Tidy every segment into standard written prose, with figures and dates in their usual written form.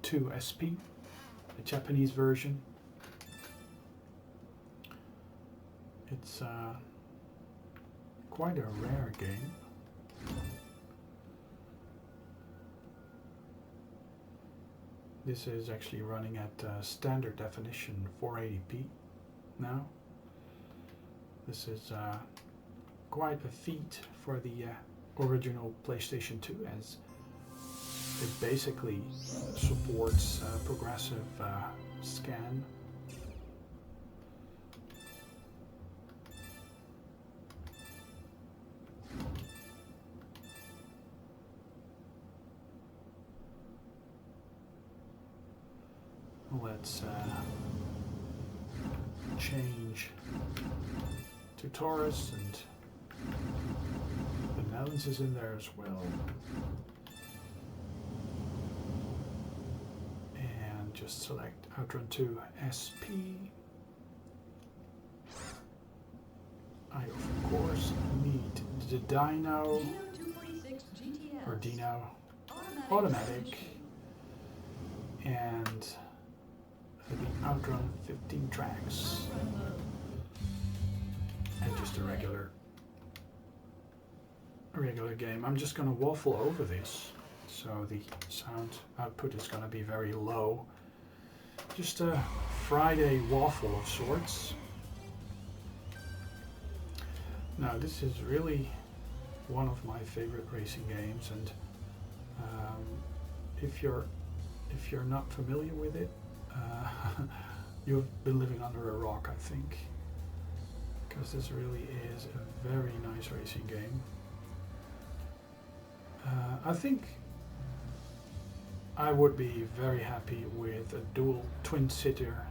2 SP, the Japanese version. It's quite a rare game. This is actually running at standard definition 480p now. This is quite a feat for the original PlayStation 2, as it basically supports progressive scan. Let's change to Taurus, and the Netherlands is in there as well. And just select Outrun 2 SP. I of course need the Dino or Dino automatic and the Outrun 15 tracks, and just a regular game. I'm just gonna waffle over this, so the sound output is gonna be very low. Just a Friday waffle of sorts. Now this is really one of my favorite racing games, and if you're not familiar with it, you've been living under a rock, I think, because this really is a very nice racing game. I think I would be very happy with a dual twin-seater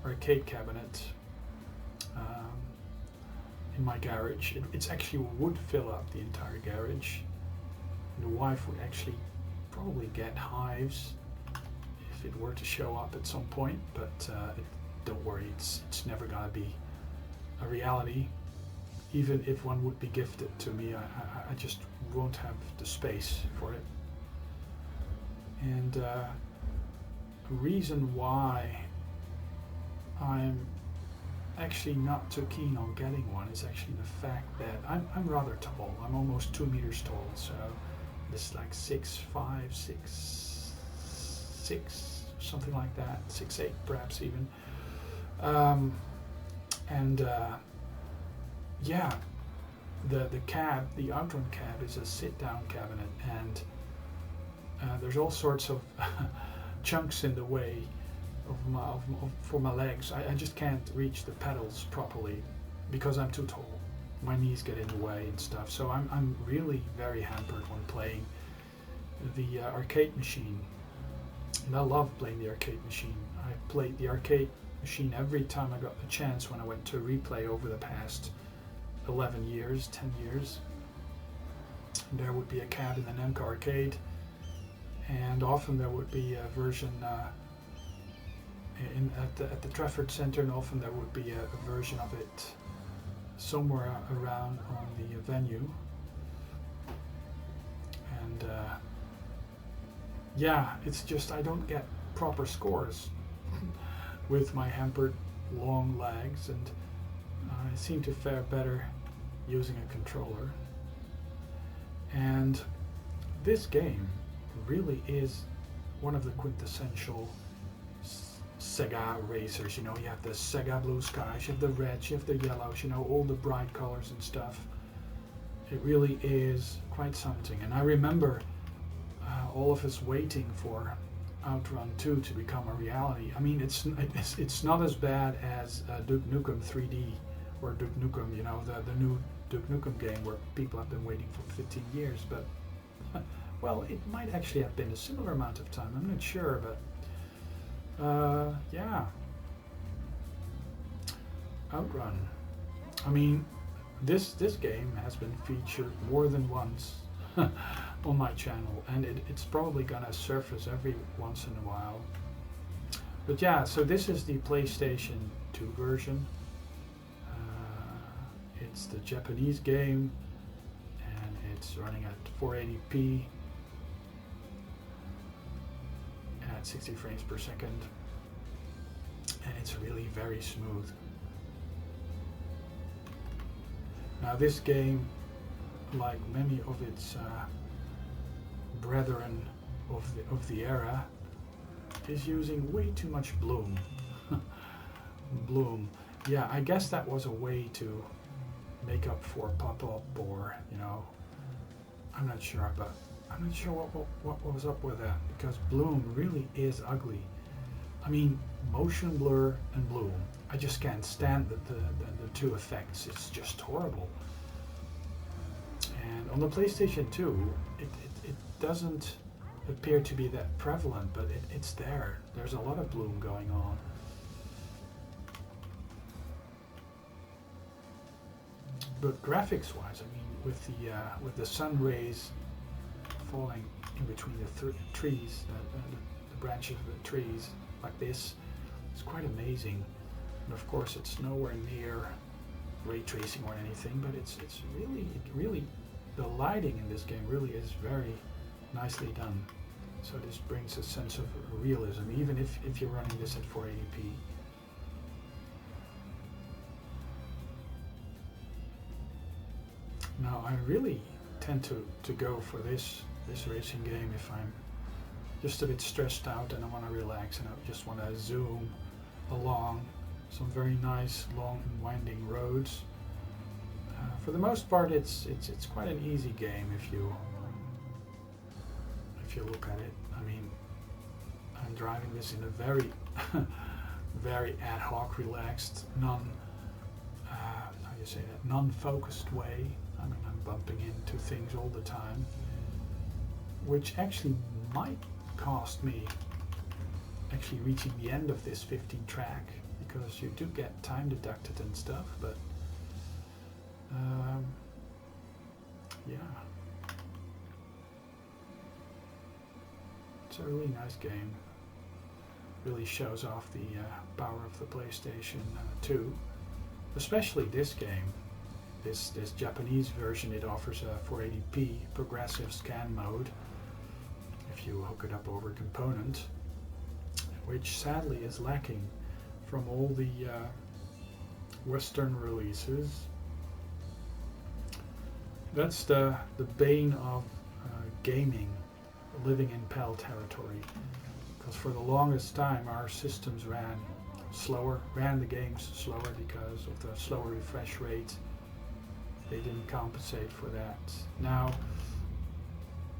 arcade cabinet in my garage. It actually would fill up the entire garage. The wife would actually probably get hives if it were to show up at some point, but don't worry, it's never gonna be a reality. Even if one would be gifted to me, I just won't have the space for it. And the reason why I'm actually not too keen on getting one is actually the fact that I'm rather tall. I'm almost 2 meters tall, so this is like 6'5", 6'6", something like that, 6'8", perhaps even. Yeah, the cab, the Outrun cab, is a sit-down cabinet, and there's all sorts of chunks in the way for my legs. I just can't reach the pedals properly because I'm too tall. My knees get in the way and stuff, so I'm really very hampered when playing the arcade machine. And I love playing the arcade machine. I played the arcade machine every time I got the chance when I went to replay over the past 11 years, 10 years. There would be a cab in the Namco arcade, and often there would be a version at the Trafford Centre, and often there would be a version of it somewhere around on the venue. And yeah, it's just I don't get proper scores with my hampered long legs, and I seem to fare better using a controller. And this game really is one of the quintessential Sega racers. You know, you have the Sega blue skies, you have the reds, you have the yellows, you know, all the bright colors and stuff. It really is quite something. And I remember all of us waiting for Outrun 2 to become a reality. I mean, it's not as bad as Duke Nukem 3D or Duke Nukem, you know, the new Duke Nukem game where people have been waiting for 15 years, but well, it might actually have been a similar amount of time. I'm not sure, but yeah, Outrun. I mean, this game has been featured more than once on my channel, and it's probably gonna surface every once in a while. But yeah, so this is the PlayStation 2 version. It's the Japanese game, and it's running at 480p. 60 frames per second, and it's really very smooth. Now this game, like many of its brethren of the era, is using way too much bloom. Bloom. Yeah, I guess that was a way to make up for pop-up, or you know, I'm not sure, but I'm not sure what was up with that, because bloom really is ugly. I mean, motion blur and bloom, I just can't stand the two effects. It's just horrible. And on the PlayStation 2, it doesn't appear to be that prevalent, but it's there. There's a lot of bloom going on. But graphics-wise, I mean, with the sun rays falling in between the trees, the branches of the trees, like this, it's quite amazing. And of course, it's nowhere near ray tracing or anything, but it's really the lighting in this game really is very nicely done. So this brings a sense of realism, even if you're running this at 480p. Now I really tend to go for this racing game if I'm just a bit stressed out and I want to relax and I just want to zoom along some very nice long and winding roads. For the most part, it's quite an easy game if you look at it. I mean, I'm driving this in a very very ad hoc, relaxed, non-focused way. I mean, I'm bumping into things all the time, which actually might cost me actually reaching the end of this 15 track, because you do get time deducted and stuff, but yeah. It's a really nice game. Really shows off the power of the PlayStation 2, especially this game. This Japanese version, it offers a 480p progressive scan mode if you hook it up over component, which sadly is lacking from all the Western releases. That's the bane of gaming, living in PAL territory, because for the longest time our systems ran the games slower because of the slower refresh rate. They didn't compensate for that. Now,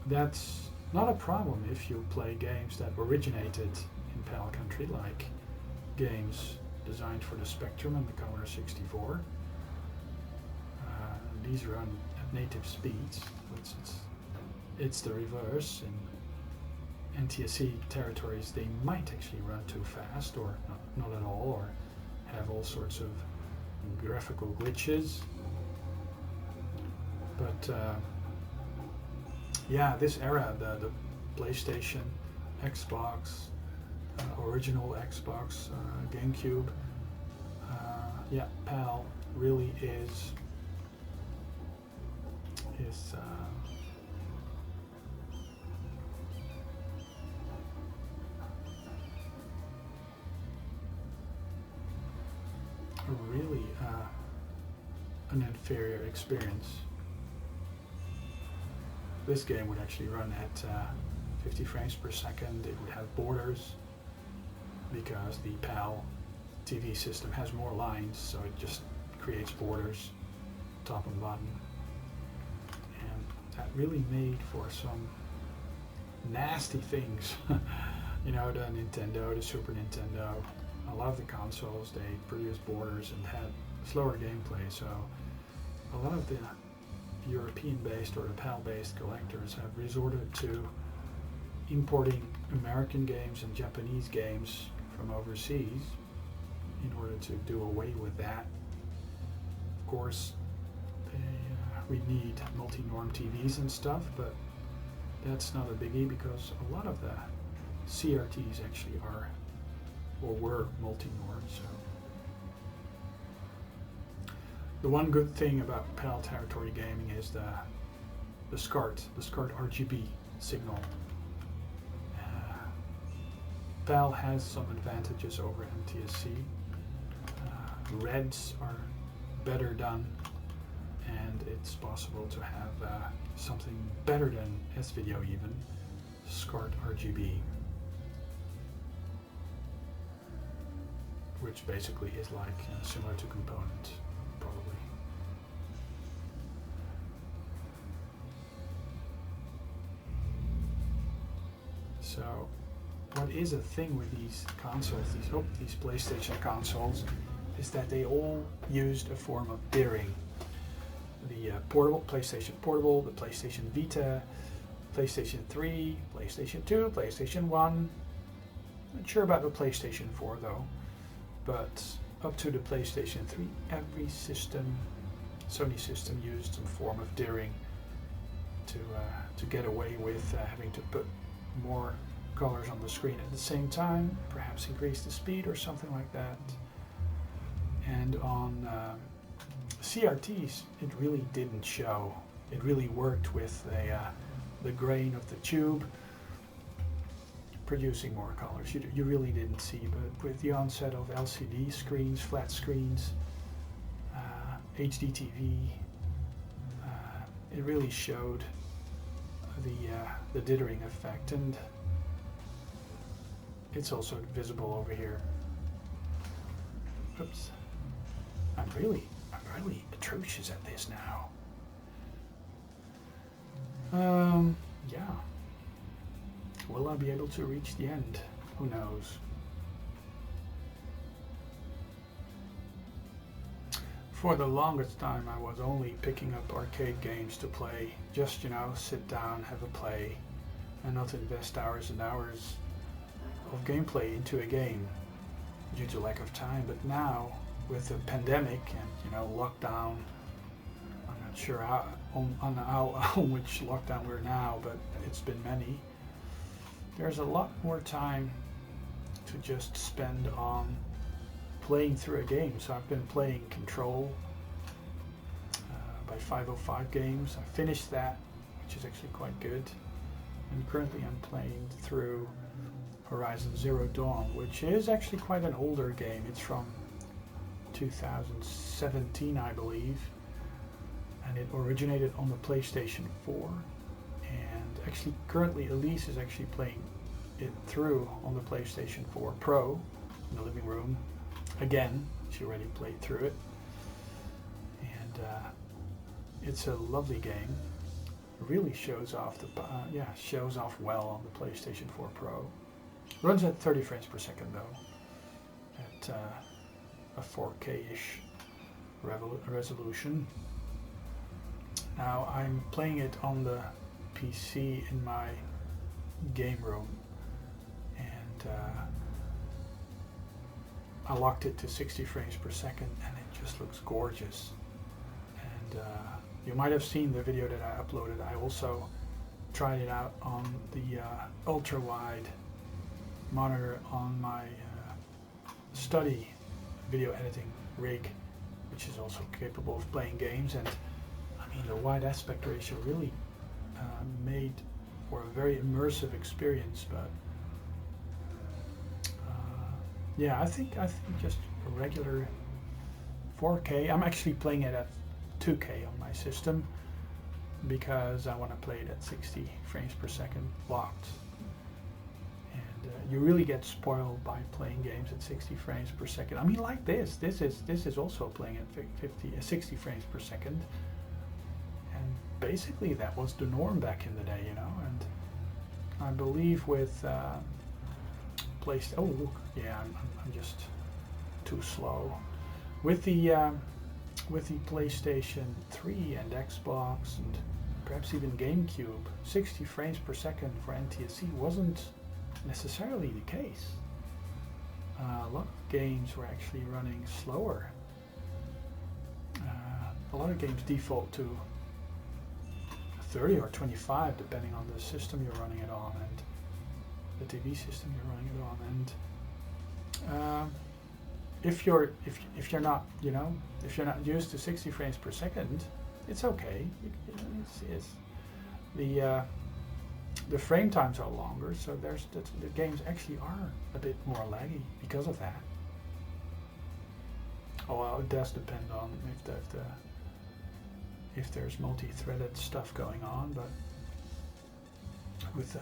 that's not a problem if you play games that originated in PAL country, like games designed for the Spectrum and the Commodore 64. These run at native speeds. It's the reverse. In NTSC territories, they might actually run too fast, or not at all, or have all sorts of graphical glitches. But yeah, this era, the PlayStation, Xbox, original Xbox, GameCube, yeah, PAL really is really an inferior experience. This game would actually run at 50 frames per second. It would have borders because the PAL TV system has more lines, so it just creates borders, top and bottom. And that really made for some nasty things. You know, the Nintendo, the Super Nintendo, a lot of the consoles, they produced borders and had slower gameplay, so a lot of the European-based or the PAL-based collectors have resorted to importing American games and Japanese games from overseas in order to do away with that. Of course, we need multi-norm TVs and stuff, but that's not a biggie because a lot of the CRTs actually are or were multi-norm. So the one good thing about PAL territory gaming is the SCART RGB signal. PAL has some advantages over NTSC. Reds are better done, and it's possible to have something better than S-Video even, SCART RGB, which basically is like similar to component, probably. So, what is a thing with these consoles, these PlayStation consoles, is that they all used a form of dithering. The portable, PlayStation Portable, the PlayStation Vita, PlayStation 3, PlayStation 2, PlayStation 1. Not sure about the PlayStation 4 though, but up to the PlayStation 3, every system, Sony system, used some form of dithering to get away with having to put more colors on the screen at the same time, perhaps increase the speed or something like that. And on CRTs, it really didn't show. It really worked with the grain of the tube, producing more colors. You really didn't see, but with the onset of LCD screens, flat screens, HD TV, it really showed the dithering effect, and it's also visible over here. Oops. I'm really atrocious at this now. Yeah. Will I be able to reach the end? Who knows? For the longest time, I was only picking up arcade games to play. Just, you know, sit down, have a play, and not invest hours and hours of gameplay into a game due to lack of time. But now, with the pandemic and, you know, lockdown, I'm not sure on which lockdown we're now, but it's been many. There's a lot more time to just spend on playing through a game. So I've been playing Control by 505 Games. I finished that, which is actually quite good. And currently I'm playing through Horizon Zero Dawn, which is actually quite an older game. It's from 2017, I believe, and it originated on the PlayStation 4. And actually, currently, Elise is actually playing it through on the PlayStation 4 Pro in the living room. Again, she already played through it, and it's a lovely game. It really shows off shows off well on the PlayStation 4 Pro. Runs at 30 frames per second though, at a 4K-ish resolution. Now I'm playing it on the PC in my game room, and I locked it to 60 frames per second, and it just looks gorgeous. And you might have seen the video that I uploaded. I also tried it out on the ultra-wide monitor on my study video editing rig, which is also capable of playing games. And I mean, the wide aspect ratio really made for a very immersive experience. But yeah, I think just a regular 4K. I'm actually playing it at 2K on my system because I want to play it at 60 frames per second locked. And you really get spoiled by playing games at 60 frames per second. I mean, like this is also playing at 60 frames per second. And basically that was the norm back in the day, you know. And I believe with oh look, yeah, I'm just too slow. With the PlayStation 3 and Xbox and perhaps even GameCube, 60 frames per second for NTSC wasn't necessarily the case. A lot of games were actually running slower. A lot of games default to 30 or 25 depending on the system you're running it on and the TV system you're running it on. And if you're not, you know, if you're not used to 60 frames per second, it's okay. It's the the frame times are longer, so the games actually are a bit more laggy because of that. Oh well, it does depend on if there's multi-threaded stuff going on, but with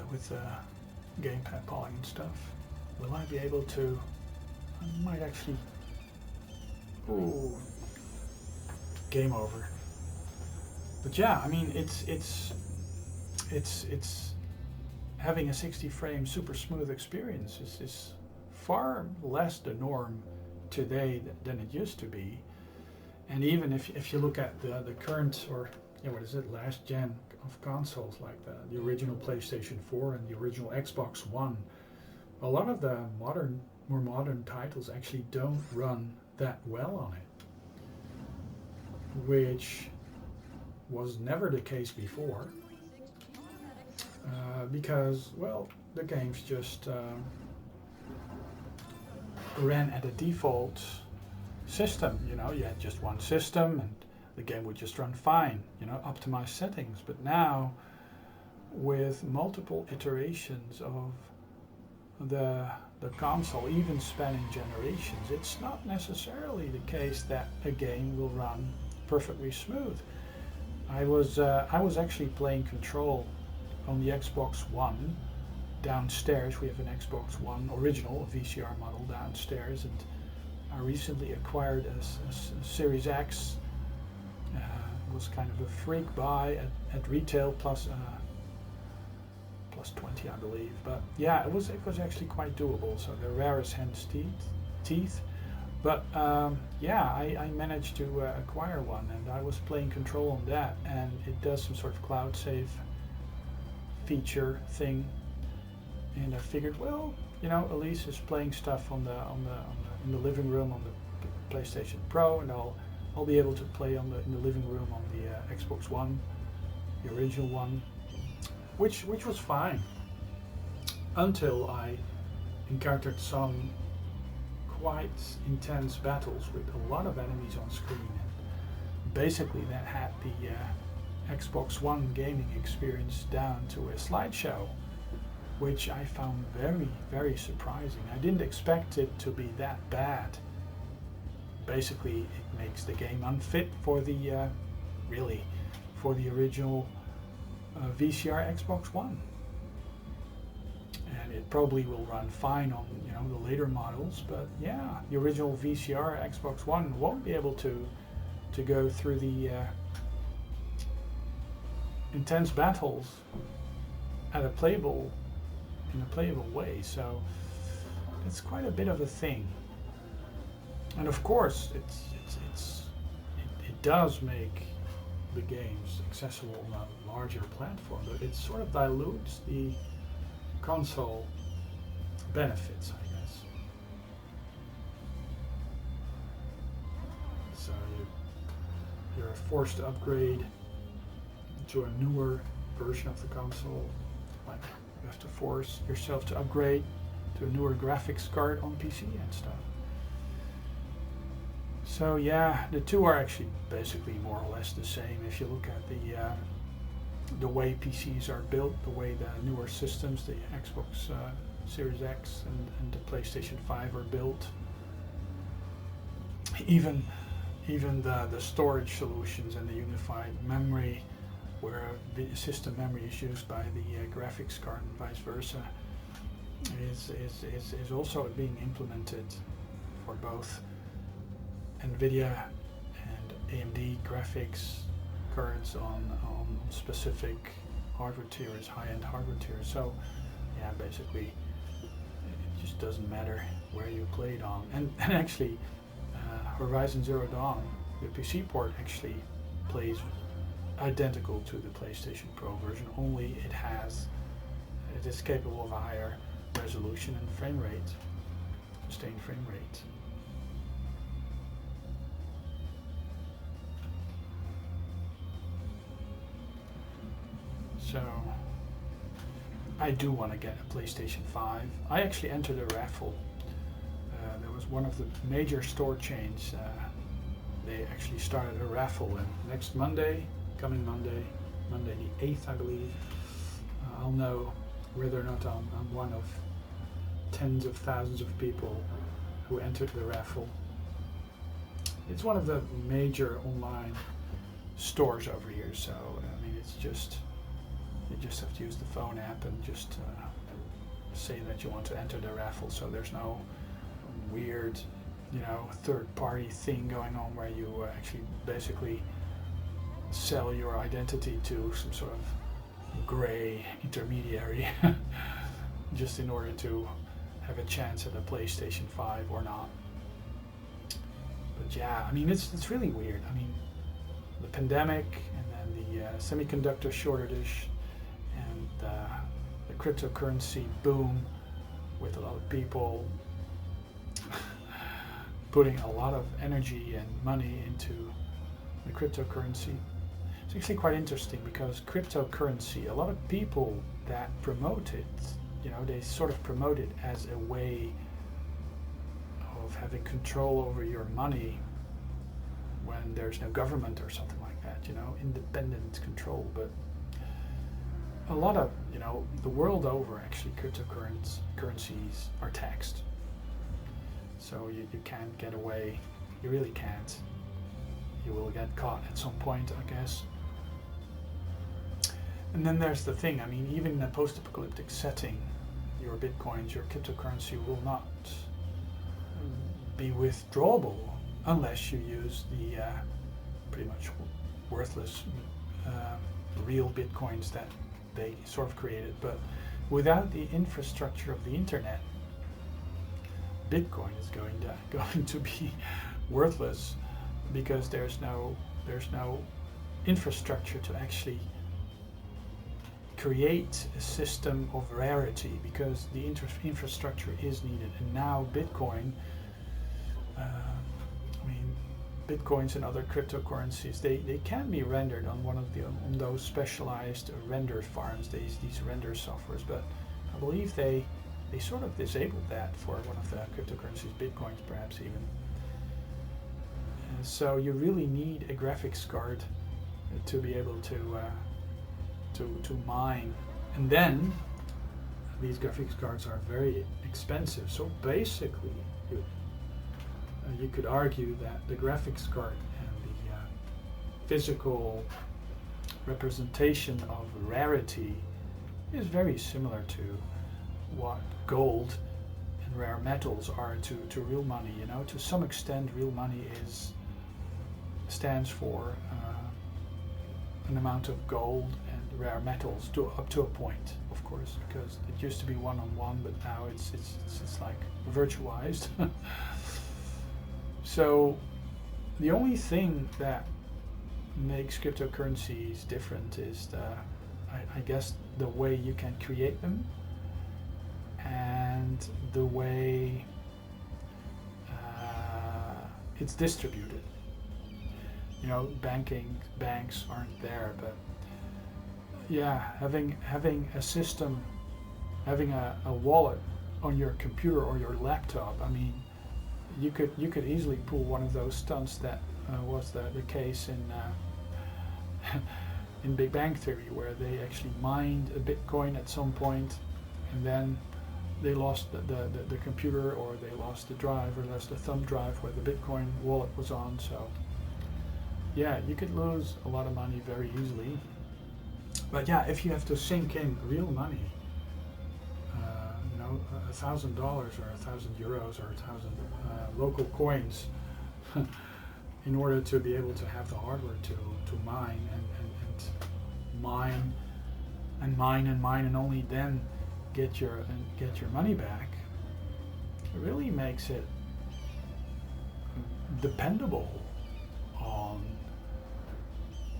gamepad polling and stuff, will I be able to? I might actually. Ooh, game over. But yeah, I mean it's having a 60 frame super smooth experience is far less the norm today than it used to be. And even if you look at the current, or what is it, last gen of consoles, like the original PlayStation 4 and the original Xbox One, a lot of the more modern titles actually don't run that well on it, which was never the case before, because, well, the games just ran at a default system. You had just one system and the game would just run fine, optimized settings. But now, with multiple iterations of the console, even spanning generations, it's not necessarily the case that a game will run perfectly smooth. I was actually playing Control on the Xbox One downstairs. We have an Xbox One original, a VCR model downstairs, and I recently acquired a Series X. It was kind of a freak buy at retail plus 20, I believe. But yeah, it was actually quite doable. So the rarest hen's teeth. But yeah, I managed to acquire one, and I was playing Control on that, and it does some sort of cloud save feature thing. And I figured, well, Elise is playing stuff in the living room on the PlayStation Pro, and I'll be able to play in the living room on the Xbox One, the original one, which was fine until I encountered some quite intense battles with a lot of enemies on screen. And basically, that had the Xbox One gaming experience down to a slideshow, which I found very, very surprising. I didn't expect it to be that bad. Basically, it makes the game unfit for the original VCR Xbox One, and it probably will run fine on the later models. But yeah, the original VCR Xbox One won't be able to go through the intense battles in a playable way. So it's quite a bit of a thing. And of course, it does make the games accessible on a larger platform, but it sort of dilutes the console benefits, I guess. So you're forced to upgrade to a newer version of the console. Like, you have to force yourself to upgrade to a newer graphics card on PC and stuff. So yeah, the two are actually basically more or less the same. If you look at the way PCs are built, the way the newer systems, the Xbox Series X and the PlayStation 5 are built, even the storage solutions and the unified memory, where the system memory is used by the graphics card and vice versa, is also being implemented for both NVIDIA and AMD graphics cards on specific hardware tiers, high-end hardware tiers. So yeah, basically it just doesn't matter where you play it on. And actually Horizon Zero Dawn, the PC port, actually plays identical to the PlayStation Pro version, only it is capable of a higher resolution and frame rate, sustained frame rate. So I do want to get a PlayStation 5. I actually entered a raffle. There was one of the major store chains. They actually started a raffle, and next Monday, coming Monday the 8th, I believe, I'll know whether or not I'm one of tens of thousands of people who entered the raffle. It's one of the major online stores over here, so I mean, it's just, you just have to use the phone app and just say that you want to enter the raffle, so there's no weird, third-party thing going on where you actually basically sell your identity to some sort of gray intermediary just in order to have a chance at a PlayStation 5 or not. But yeah, I mean, it's really weird. I mean, the pandemic, and then the semiconductor shortage, and the cryptocurrency boom, with a lot of people putting a lot of energy and money into the cryptocurrency. It's actually quite interesting because cryptocurrency, a lot of people that promote it, they sort of promote it as a way of having control over your money when there's no government or something like that, independent control. But a lot of, the world over, actually, cryptocurrencies are taxed. So you can't get away. You really can't. You will get caught at some point, I guess. And then there's the thing, I mean, even in a post-apocalyptic setting, your bitcoins, your cryptocurrency will not be withdrawable unless you use the pretty much worthless real bitcoins that they sort of created. But without the infrastructure of the internet, Bitcoin is going to be worthless, because there's no infrastructure to actually create a system of rarity, because the infrastructure is needed. And now Bitcoin, Bitcoins and other cryptocurrencies, they can be rendered on on those specialized render farms, these render softwares, but I believe they sort of disabled that for one of the cryptocurrencies, Bitcoins perhaps even. So you really need a graphics card to be able to mine, and then these graphics cards are very expensive. So basically, you could argue that the graphics card and the physical representation of rarity is very similar to what gold and rare metals are to real money. To some extent, real money stands for an amount of gold and rare metals up to a point, of course, because it used to be one-on-one, but now it's like virtualized. So the only thing that makes cryptocurrencies different is I guess the way you can create them, and the way it's distributed. Banks aren't there, but yeah, having a system, having a wallet on your computer or your laptop. I mean, you could easily pull one of those stunts that was the case in Big Bang Theory, where they actually mined a Bitcoin at some point, and then they lost the computer, or they lost the drive, or lost the thumb drive where the Bitcoin wallet was on. So yeah, you could lose a lot of money very easily. But yeah, if you have to sink in real money, $1,000 or 1,000 euros or 1,000 local coins, in order to be able to have the hardware to mine and mine and mine and mine, and only then get your money back, it really makes it dependable on,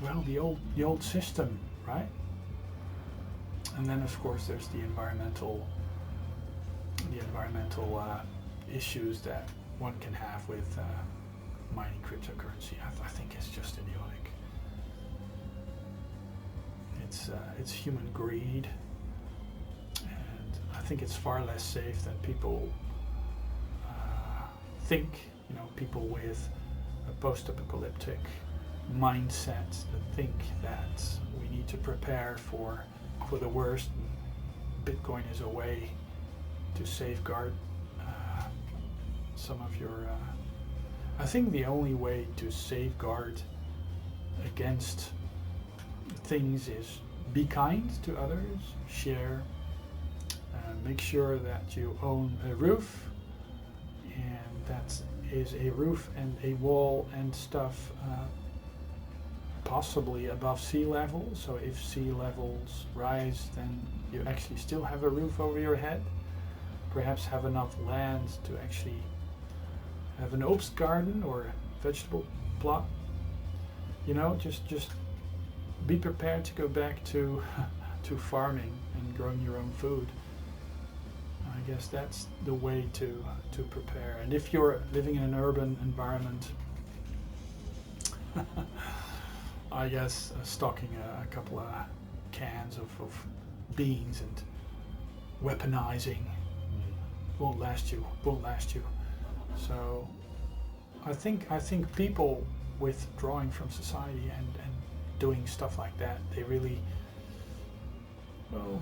well, the old system, right? And then of course there's the environmental issues that one can have with mining cryptocurrency. I think it's just idiotic. It's human greed, and I think it's far less safe than people think. People with a post-apocalyptic mindset that think that we need to prepare for for the worst. Bitcoin is a way to safeguard some of your. I think the only way to safeguard against things is be kind to others, share, make sure that you own a roof, and that is a roof and a wall and stuff possibly above sea level, so if sea levels rise then you actually still have a roof over your head. Perhaps have enough land to actually have an obst garden or a vegetable plot. You know, just be prepared to go back to to farming and growing your own food. I guess that's the way to prepare. And if you're living in an urban environment, I guess stocking a couple of cans of beans and weaponizing won't last you. So I think people withdrawing from society and doing stuff like that, they really, well,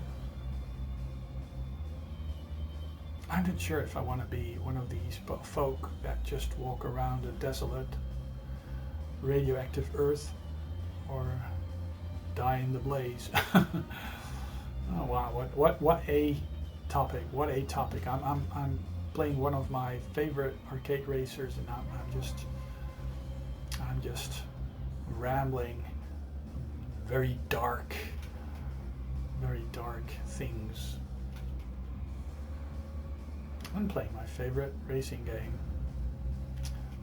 I'm not sure if I want to be one of these folk that just walk around a desolate, radioactive earth or die in the blaze. Oh wow, what a topic, what a topic. I'm playing one of my favorite arcade racers and I'm just rambling very dark things. I'm playing my favorite racing game.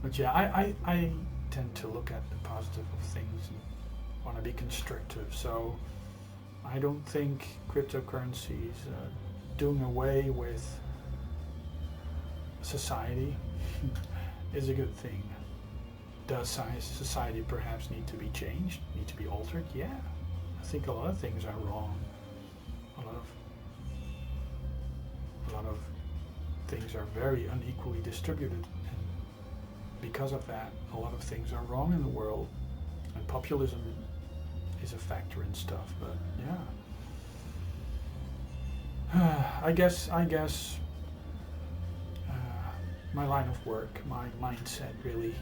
But yeah, I tend to look at the positive of things and want to be constructive. So I don't think cryptocurrencies doing away with society is a good thing. Does society perhaps need to be changed, need to be altered? Yeah, I think a lot of things are wrong. A lot of things are very unequally distributed, and because of that, a lot of things are wrong in the world, and populism is a factor in stuff. But yeah, I guess my line of work, my mindset really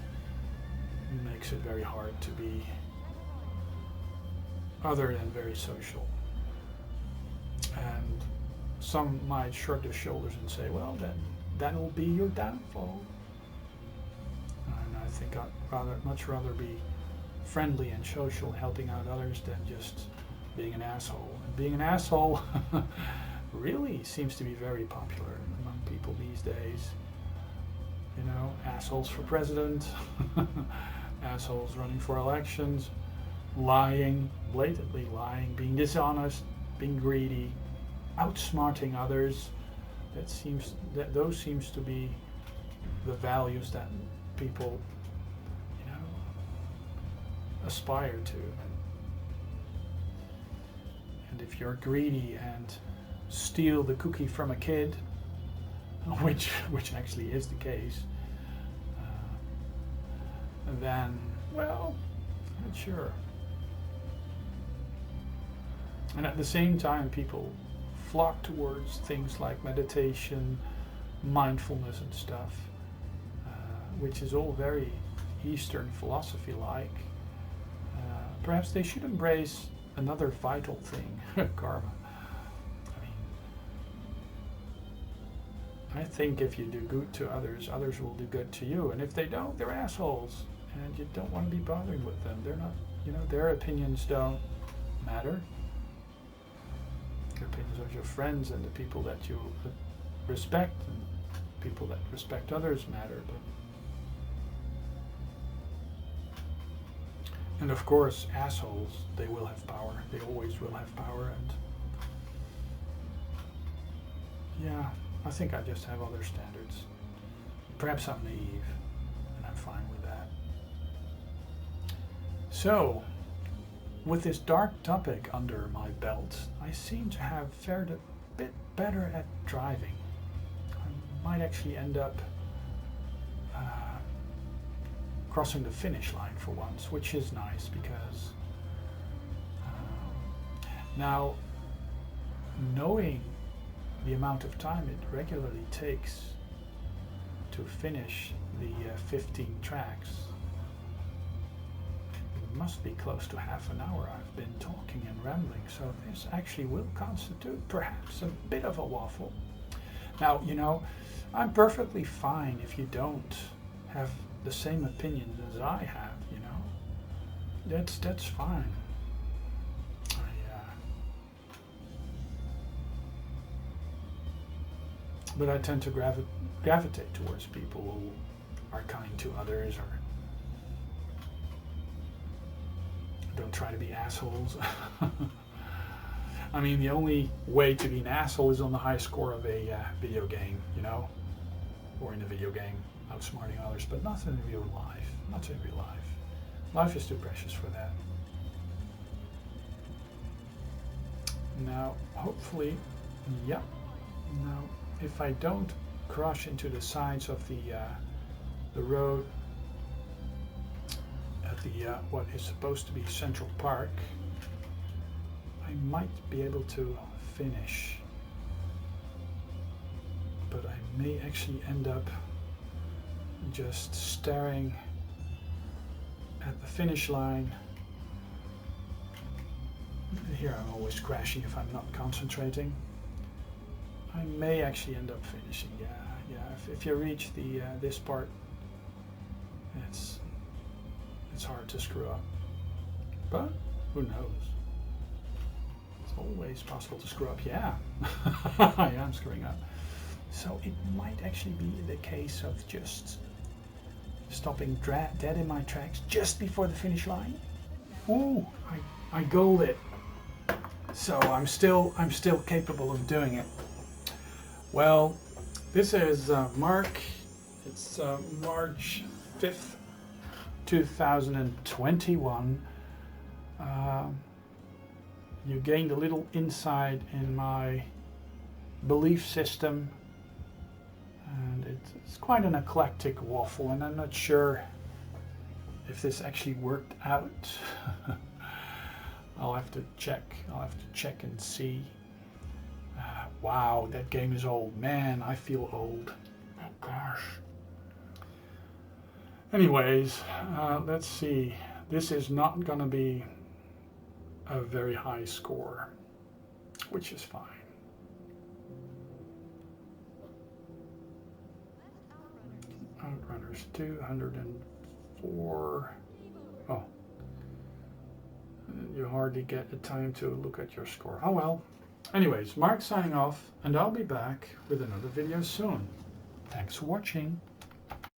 makes it very hard to be other than very social. And some might shrug their shoulders and say, well, then that will be your downfall. And I think I'd much rather be friendly and social, helping out others, than just being an asshole. And being an asshole really seems to be very popular among people these days. You know, assholes for president, assholes running for elections, lying, blatantly lying, being dishonest, being greedy, outsmarting others. Those seems to be the values that people, you know, aspire to. And if you're greedy and steal the cookie from a kid, which actually is the case, then, well, I'm not sure. And at the same time, people flock towards things like meditation, mindfulness and stuff, which is all very Eastern philosophy-like. Perhaps they should embrace another vital thing, karma. I think if you do good to others, others will do good to you. And if they don't, they're assholes. And you don't want to be bothering with them. They're not, you know, their opinions don't matter. The opinions of your friends and the people that you respect and people that respect others matter. And of course, assholes, they will have power. They always will have power. And yeah, I think I just have other standards. Perhaps I'm naive, and I'm fine with that. So, with this dark topic under my belt, I seem to have fared a bit better at driving. I might actually end up crossing the finish line for once, which is nice because now knowing the amount of time it regularly takes to finish the 15 tracks, it must be close to half an hour I've been talking and rambling, so this actually will constitute perhaps a bit of a waffle. Now, you know, I'm perfectly fine if you don't have the same opinions as I have, you know. That's fine. But I tend to gravitate towards people who are kind to others or don't try to be assholes. I mean, the only way to be an asshole is on the high score of a video game, you know, or in a video game, outsmarting others, but not in real life. Not in real life. Life is too precious for that. Now, hopefully, yeah. Now, if I don't crash into the sides of the road at the what is supposed to be Central Park, I might be able to finish, but I may actually end up just staring at the finish line. Here I'm always crashing if I'm not concentrating. I may actually end up finishing. Yeah. If you reach the this part, it's hard to screw up. But who knows? It's always possible to screw up. Yeah, I am screwing up. So it might actually be the case of just stopping dead in my tracks just before the finish line. Ooh, I goaled it. So I'm still capable of doing it. Well, this is March 5th, 2021. You gained a little insight in my belief system, and it's quite an eclectic waffle, and I'm not sure if this actually worked out. I'll have to check and see. Wow, that game is old. Man, I feel old. Oh gosh. Anyways, let's see. This is not gonna be a very high score, which is fine. Outrunners 204. Oh. You hardly get the time to look at your score. Oh well. Anyways, Mark signing off, and I'll be back with another video soon. Thanks for watching.